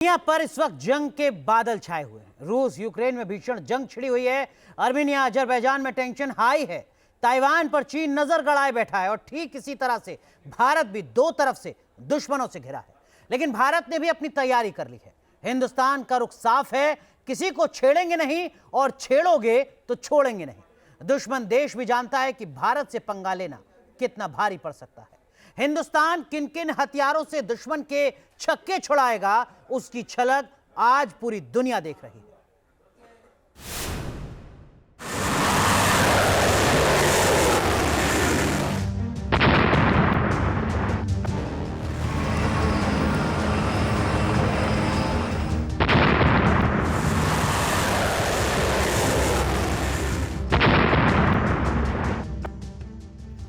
दुनिया पर इस वक्त जंग के बादल छाए हुए हैं। रूस यूक्रेन में भीषण जंग छिड़ी हुई है। अर्मीनिया अजरबैजान में टेंशन हाई है। ताइवान पर चीन नजर गड़ाए बैठा है और ठीक इसी तरह से भारत भी दो तरफ से दुश्मनों से घिरा है। लेकिन भारत ने भी अपनी तैयारी कर ली है। हिंदुस्तान का रुख साफ है, किसी को छेड़ेंगे नहीं और छेड़ोगे तो छोड़ेंगे नहीं। दुश्मन देश भी जानता है कि भारत से पंगा लेना कितना भारी पड़ सकता है। हिंदुस्तान किन किन हथियारों से दुश्मन के छक्के छुड़ाएगा, उसकी झलक आज पूरी दुनिया देख रही है।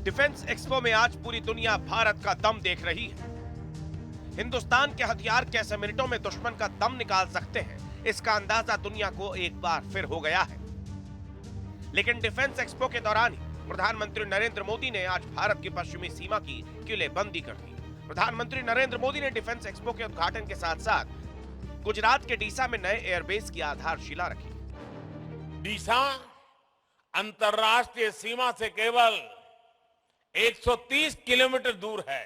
डिफेंस एक्सपो में आज पूरी दुनिया भारत का दम देख रही है। हिंदुस्तान के हथियार कैसे मिनटों में दुश्मन का दम निकाल सकते हैं, इसका अंदाजा दुनिया को एक बार फिर हो गया है। लेकिन डिफेंस एक्सपो के दौरान ही प्रधानमंत्री नरेंद्र मोदी ने आज भारत की पश्चिमी सीमा की किलेबंदी कर दी। प्रधानमंत्री नरेंद्र मोदी ने डिफेंस एक्सपो के उद्घाटन के साथ साथ गुजरात के डीसा में नए एयरबेस की आधारशिला रखी। डीसा अंतर्राष्ट्रीय सीमा से केवल 130 किलोमीटर दूर है।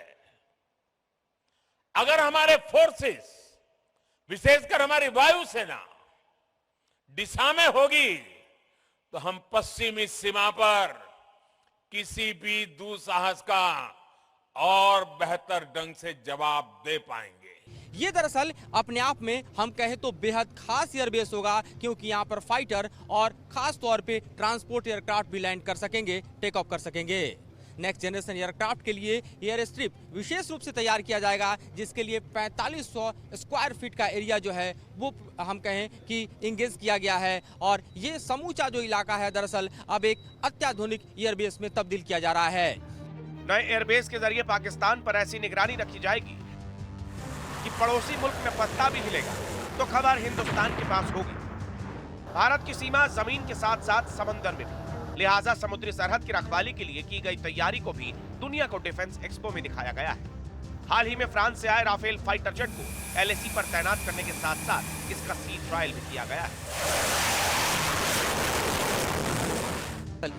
अगर हमारे फोर्सेस, विशेषकर हमारी वायुसेना दिशा में होगी तो हम पश्चिमी सीमा पर किसी भी दुस्साहस का और बेहतर ढंग से जवाब दे पाएंगे। ये दरअसल अपने आप में हम कहें तो बेहद खास एयरबेस होगा, क्योंकि यहाँ पर फाइटर और खास तौर पे ट्रांसपोर्ट एयरक्राफ्ट भी लैंड कर सकेंगे, टेक ऑफ कर सकेंगे। नेक्स्ट जनरेशन एयरक्राफ्ट के लिए एयर स्ट्रिप विशेष रूप से तैयार किया जाएगा, जिसके लिए 4500 स्क्वायर फीट का एरिया जो है वो हम कहें कि इंगेज किया गया है। और ये समूचा जो इलाका है दरअसल अब एक अत्याधुनिक एयरबेस में तब्दील किया जा रहा है। नए एयरबेस के जरिए पाकिस्तान पर ऐसी निगरानी रखी जाएगी कि पड़ोसी मुल्क में पत्ता भी हिलेगा तो खबर हिंदुस्तान के पास होगी। भारत की सीमा जमीन के साथ साथ समंदर में भी, लिहाजा समुद्री सरहद की रखवाली के लिए की गई तैयारी को भी दुनिया को डिफेंस एक्सपो में दिखाया गया है। हाल ही में फ्रांस से आए राफेल फाइटर जेट को एलएसी पर तैनात करने के साथ साथ इसका सी ट्रायल भी किया गया है।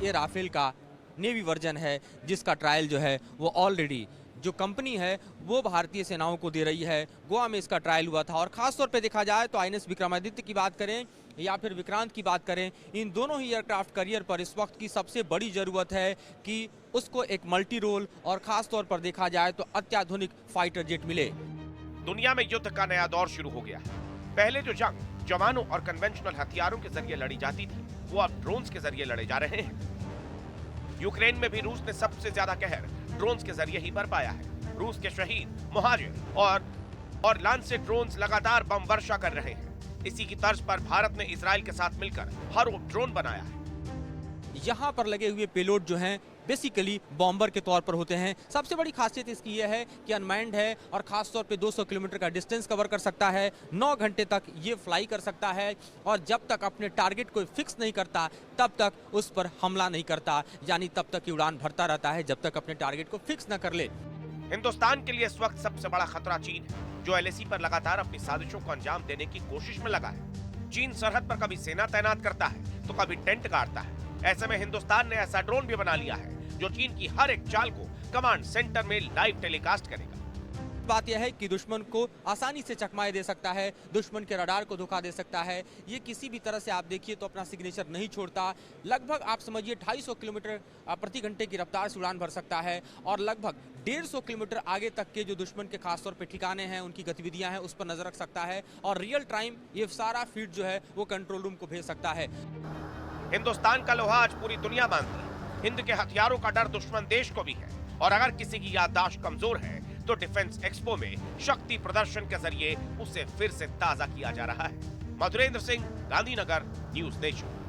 ये राफेल का नेवी वर्जन है, जिसका ट्रायल जो है वो ऑलरेडी जो कंपनी है वो भारतीय सेनाओं को दे रही है। गोवा में इसका ट्रायल हुआ था। और खास तौर पे देखा जाए तो आईएनएस विक्रमादित्य की बात करें या फिर विक्रांत की बात करें, इन दोनों ही एयरक्राफ्ट करियर पर इस वक्त की सबसे बड़ी जरूरत है कि उसको एक मल्टी रोल और खास तौर पर देखा जाए तो अत्याधुनिक फाइटर जेट मिले। दुनिया में युद्ध का नया दौर शुरू हो गया है। पहले जो जंग जवानों और कन्वेंशनल हथियारों के जरिए लड़ी जाती थी, वो अब ड्रोन्स के जरिए लड़े जा रहे हैं। यूक्रेन में भी रूस ने सबसे ज्यादा कहर ड्रोन्स के जरिए ही बरपाया है। रूस के शहीद, मुहाजिर और लांसेट ड्रोन्स लगातार बम वर्षा कर रहे हैं। इसी की तर्ज पर भारत ने इजराइल के साथ मिलकर हारूफ ड्रोन बनाया है। यहाँ पर लगे हुए पेलोड जो हैं बेसिकली बॉम्बर के तौर पर होते हैं। सबसे बड़ी खासियत इसकी यह है कि अनमैन्ड है और खास तौर पे 200 किलोमीटर का डिस्टेंस कवर कर सकता है। 9 घंटे तक ये फ्लाई कर सकता है और जब तक अपने टारगेट को फिक्स नहीं करता तब तक उस पर हमला नहीं करता, यानी तब तक उड़ान भरता रहता है जब तक अपने टारगेट को फिक्स न कर ले। हिंदुस्तान के लिए इस वक्त सबसे बड़ा खतरा चीन है, जो एलएसी पर लगातार अपनी साजिशों को अंजाम देने की कोशिश में लगा है। चीन सरहद पर कभी सेना तैनात करता है तो कभी टेंट गाड़ता है। ऐसे में हिंदुस्तान ने ऐसा ड्रोन भी बना लिया है जो चीन की हर एक चाल को कमांड सेंटर में लाइव टेलीकास्ट करेगा। बात यह है कि दुश्मन को आसानी से चकमाए दे सकता है, दुश्मन के रडार को धोखा दे सकता है। ये किसी भी तरह से आप देखिए तो अपना सिग्नेचर नहीं छोड़ता। लगभग आप समझिए 250 किलोमीटर प्रति घंटे की रफ्तार से उड़ान भर सकता है और लगभग 150 किलोमीटर आगे तक के जो दुश्मन के खासतौर पर ठिकाने हैं, उनकी गतिविधियां हैं, उस पर नजर रख सकता है और रियल टाइम ये सारा फीड जो है वो कंट्रोल रूम को भेज सकता है। हिंदुस्तान का लोहा आज पूरी दुनिया मानती है। हिंद के हथियारों का डर दुश्मन देश को भी है और अगर किसी की याददाश्त कमजोर है तो डिफेंस एक्सपो में शक्ति प्रदर्शन के जरिए उसे फिर से ताजा किया जा रहा है। Madhurendra Singh, Gandhinagar, news nation.